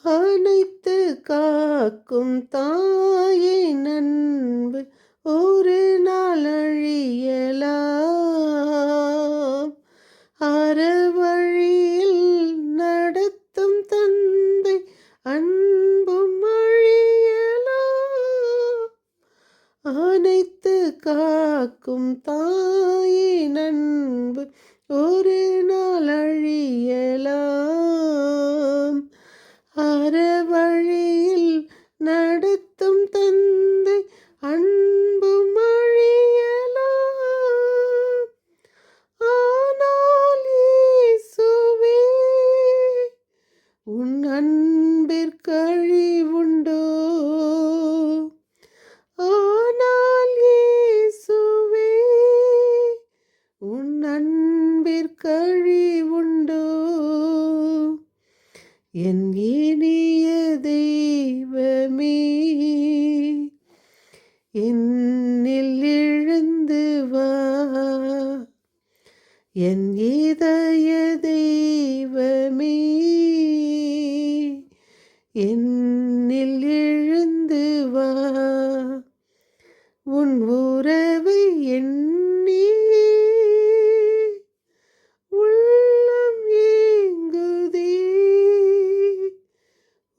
அனைத்து காக்கும் தாயின் அன்பு ஒரு நாள் அழியலாம். அறவழியில் நடத்தும் தந்தை அன்பும் அழியலாம். அனைத்து காக்கும் தாயின் அன்பு ஒரு நாள் அழியலாம். அறவழியில் நடத்தும் தந்தை அன்பும் அழியலாம். ஆனால் இயேசுவே உன் அன்பிற்கழிவுண்டோ? ஆனால் இயேசுவே உன் அன்பிற்கழிவுண்டோ? என் இனிய தெய்வமே, என்னில் எழுந்து வா. என் இதய தெய்வமே, என்னில் எழுந்து வா. உன் உறவை எண்ணி உள்ளம் ஏங்குதே.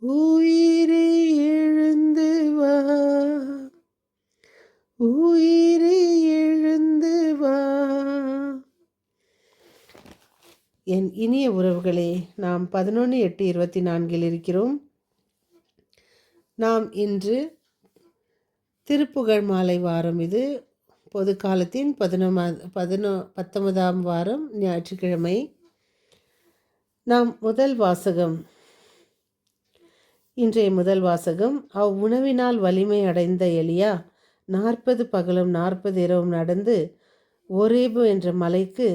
உயிரே எழுந்து வா, உயிரே எழுந்து வா. என் இனிய உறவுகளே, நாம் 11/8/24 இருக்கிறோம். நாம் இன்று திருப்புகழ் மாலை வாரம். இது பொது காலத்தின் 19ஆம் வாரம், ஞாயிற்றுக்கிழமை. நாம் இன்றைய முதல் வாசகம், அவ்வுணவினால் வலிமை அடைந்த எலியா 40 பகலும் 40 இரவும் நடந்து ஓரேபு என்ற மலைக்கு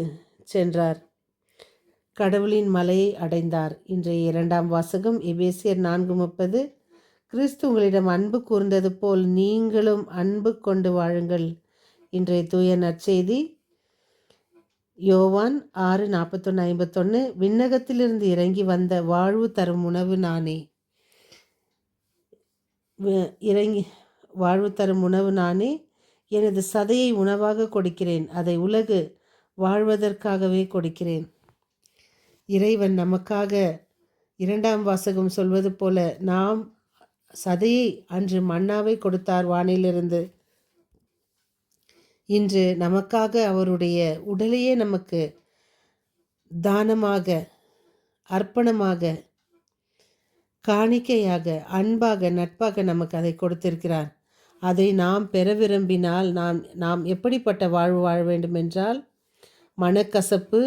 சென்றார். கடவுளின் மலையை அடைந்தார். இன்றைய இரண்டாம் வாசகம் எபேசியர் 4:30. கிறிஸ்து உங்களிடம் அன்பு கூர்ந்தது போல் நீங்களும் அன்பு கொண்டு வாழுங்கள். இன்றைய தூய நற்செய்தி யோவான் 6:41-51. விண்ணகத்திலிருந்து இறங்கி வந்த வாழ்வு தரும் உணவு நானே. வாழ்வு தரும் உணவு நானே. எனது சதையை உணவாக கொடுக்கிறேன். அதை உலகு வாழ்வதற்காகவே கொடுக்கிறேன். இறைவன் நமக்காக, இரண்டாம் வாசகம் சொல்வது போல, நாம் சதையை அன்று மன்னாவை கொடுத்தார் வானிலிருந்து. இன்று நமக்காக அவருடைய உடலையே நமக்கு தானமாக, அர்ப்பணமாக, காணிக்கையாக, அன்பாக, நட்பாக நமக்கு அதை கொடுத்திருக்கிறார். அதை நாம் பெற விரும்பினால் நாம் எப்படிப்பட்ட வாழ்வு வாழ வேண்டும் என்றால், மனக்கசப்பு,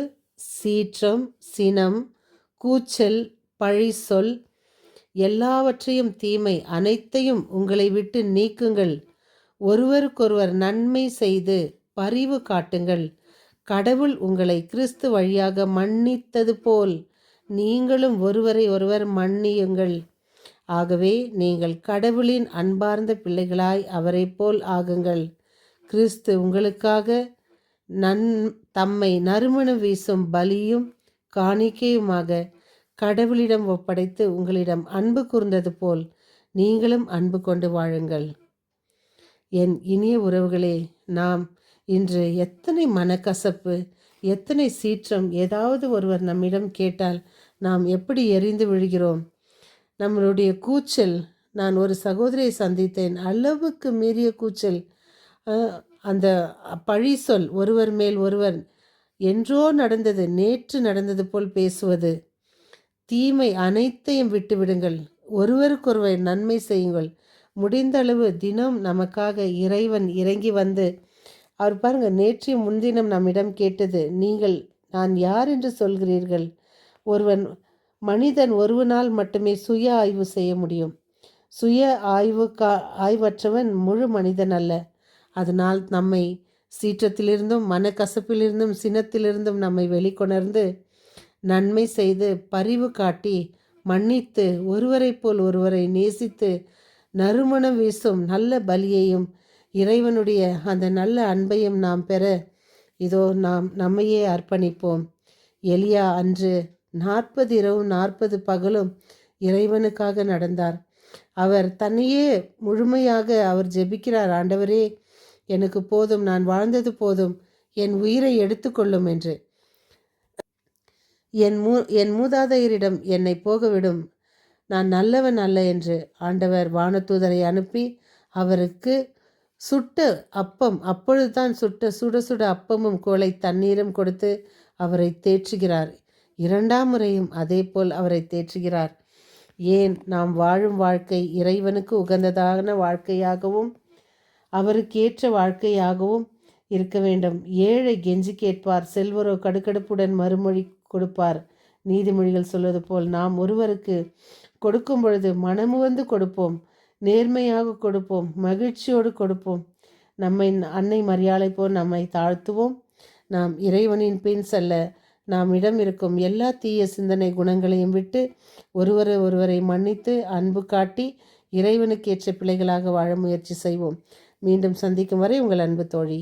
சீற்றம், சினம், கூச்சல், பழி சொல், எல்லாவற்றையும், தீமை அனைத்தையும் உங்களை விட்டு நீக்குங்கள். ஒருவருக்கொருவர் நன்மை செய்து பரிவு காட்டுங்கள். கடவுள் உங்களை கிறிஸ்து வழியாக மன்னித்தது போல் நீங்களும் ஒருவரை ஒருவர் மன்னியுங்கள். ஆகவே நீங்கள் கடவுளின் அன்பார்ந்த பிள்ளைகளாய் அவரை போல் ஆகுங்கள். கிறிஸ்து உங்களுக்காக தம்மை நறுமணம் வீசும் பலியும் காணிக்கையுமாக கடவுளிடம் ஒப்படைத்து உங்களிடம் அன்பு கூர்ந்தது போல் நீங்களும் அன்பு கொண்டு வாழுங்கள். என் இனிய உறவுகளே, நாம் இன்று எத்தனை மனக்கசப்பு, எத்தனை சீற்றம், ஏதாவது ஒருவர் நம்மிடம் கேட்டால் நாம் எப்படி எரிந்து விழுகிறோம். நம்மளுடைய கூச்சல், நான் ஒரு சகோதரியை சந்தித்தேன், அளவுக்கு மீறிய கூச்சல், அந்த பழி சொல், ஒருவர் மேல் ஒருவர், என்றோ நடந்தது, நேற்று நடந்தது போல் பேசுவது. தீமை அனைத்தையும் விட்டுவிடுங்கள். ஒருவருக்கொருவர் நன்மை செய்யுங்கள். முடிந்த அளவு தினம் நமக்காக இறைவன் இறங்கி வந்து, அவர் பாருங்கள், நேற்றைய முன்தினம் நம்மிடம் கேட்டது, நான் யார் என்று சொல்கிறீர்கள்? மனிதன் ஒருவனால் மட்டுமே சுய ஆய்வு செய்ய முடியும். சுய ஆய்வற்றவன் முழு மனிதன் அல்ல. அதனால் நம்மை சீற்றத்திலிருந்தும், மனக்கசப்பிலிருந்தும், சினத்திலிருந்தும் நம்மை வெளிக்கொணர்ந்து, நன்மை செய்து, பரிவு காட்டி, மன்னித்து, ஒருவரை போல் ஒருவரை நேசித்து, நறுமணம் வீசும் நல்ல பலியையும் இறைவனுடைய அந்த நல்ல அன்பையும் நாம் பெற இதோ நாம் நம்மையே அர்ப்பணிப்போம். எலியா அன்று 40 இரவும் 40 பகலும் இறைவனுக்காக நடந்தார். அவர் தன்னையே முழுமையாக அவர் ஜெபிக்கிறார், ஆண்டவரே எனக்கு போதும், நான் வாழ்ந்தது போதும், என் உயிரை எடுத்துக்கொள்ளும் என்று. என் மூதாதையரிடம் என்னை போகவிடும், நான் நல்லவன் அல்ல என்று ஆண்டவர் வானதூதரை அனுப்பி அவருக்கு சுட்ட அப்பம், அப்பொழுதுதான் சுட சுட அப்பமும் கோலை தண்ணீரும் கொடுத்து அவரை தேற்றுகிறார். 2ஆம் முறையும் அதே போல் அவரை தேற்றுகிறார். ஏன் நாம் வாழும் வாழ்க்கை இறைவனுக்கு உகந்ததான வாழ்க்கையாகவும் அவருக்கேற்ற வாழ்க்கையாகவும் இருக்க வேண்டும். ஏழை கெஞ்சி கேட்பார், செல்வரோ கடுக்கடுப்புடன் மறுமொழி கொடுப்பார். நீதிமொழிகள் சொல்வது போல் நாம் ஒருவருக்கு கொடுக்கும் பொழுது மனமுவந்து கொடுப்போம், நேர்மையாக கொடுப்போம், மகிழ்ச்சியோடு கொடுப்போம். நம்மை அன்னை மரியாதை போல் நம்மை தாழ்த்துவோம். நாம் இறைவனின் பின் செல்ல நம்மிடம் இருக்கும் எல்லா தீய சிந்தனை குணங்களையும் விட்டு ஒருவரை மன்னித்து அன்பு காட்டி இறைவனுக்கேற்ற பிள்ளைகளாக வாழ முயற்சி செய்வோம். மீண்டும் சந்திக்கும் வரை உங்கள் அன்பு தோழி.